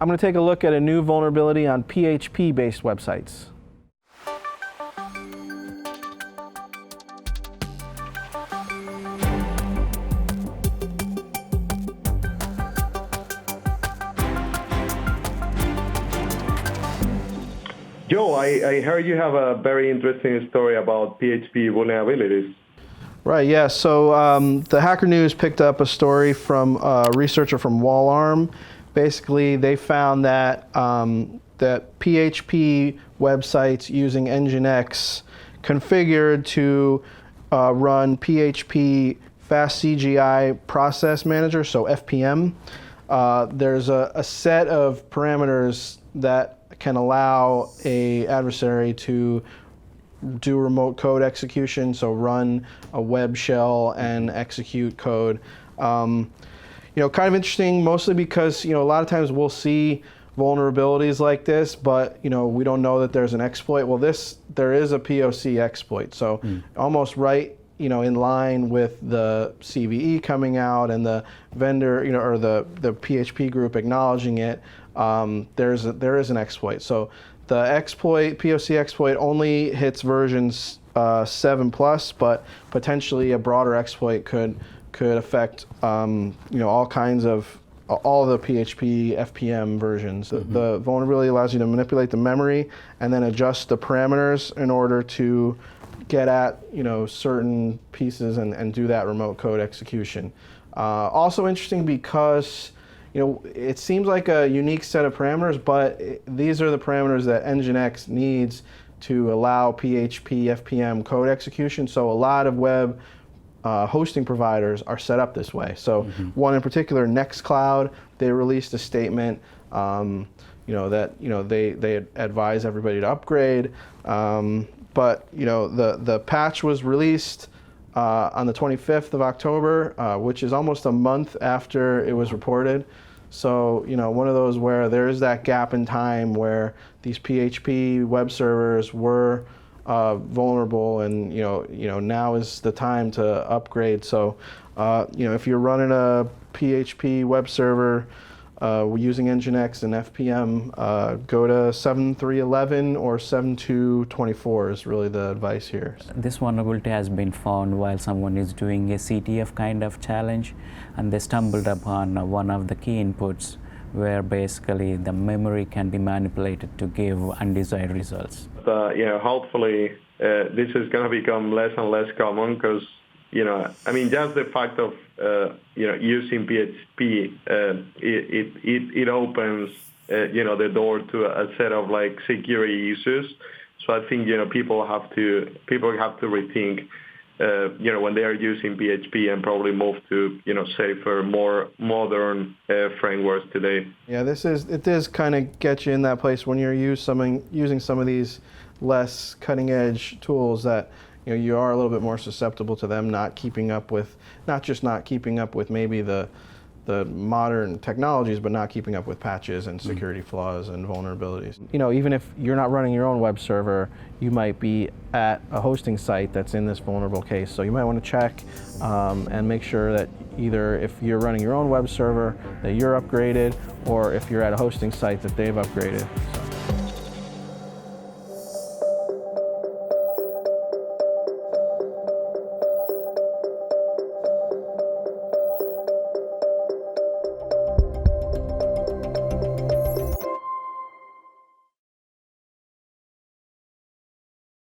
I'm going to take a look at a new vulnerability on PHP-based websites. Joe, I heard you have a very interesting story about PHP vulnerabilities. Right, yeah, so the Hacker News picked up a story from a researcher from WallArm. Basically, they found that, that PHP websites using Nginx configured to run PHP Fast CGI Process Manager, so FPM. There's a set of parameters that can allow an adversary to do remote code execution, so run a web shell and execute code. You know, kind of interesting, mostly because, you know, a lot of times we'll see vulnerabilities like this, but, you know, we don't know that there's an exploit. Well, there is a POC exploit, so almost right, you know, in line with the CVE coming out and the vendor, you know, or the PHP group acknowledging it. There is an exploit. So the exploit, POC exploit, only hits versions 7+, but potentially a broader exploit could affect you know, all kinds of all the PHP FPM versions. The vulnerability allows you to manipulate the memory and then adjust the parameters in order to get at, you know, certain pieces and do that remote code execution. Also interesting because, you know, it seems like a unique set of parameters, but these are the parameters that Nginx needs to allow PHP FPM code execution. So a lot of web hosting providers are set up this way. So one in particular, Nextcloud, they released a statement, you know, that, you know, they advise everybody to upgrade. But, you know, the patch was released on the 25th of October, which is almost a month after it was reported. So, you know, one of those where there is that gap in time where these PHP web servers were vulnerable, and you know now is the time to upgrade. So, you know, if you're running a PHP web server using Nginx and FPM, go to 7.3.11 or 7.2.24 is really the advice here. This vulnerability has been found while someone is doing a CTF kind of challenge, and they stumbled upon one of the key inputs where basically the memory can be manipulated to give undesired results. You know, hopefully this is going to become less and less common because, you know, I mean, just the fact of, you know, using PHP, it opens, you know, the door to a set of like security issues. So I think, you know, people have to rethink, you know, when they are using PHP and probably move to, you know, safer, more modern frameworks today. Yeah, it does kind of get you in that place when you're using some of these less cutting edge tools that, you know, you are a little bit more susceptible to them not keeping up with, not just not keeping up with maybe the modern technologies, but not keeping up with patches and security flaws and vulnerabilities. You know, even if you're not running your own web server, you might be at a hosting site that's in this vulnerable case. So you might want to check and make sure that either if you're running your own web server that you're upgraded, or if you're at a hosting site that they've upgraded.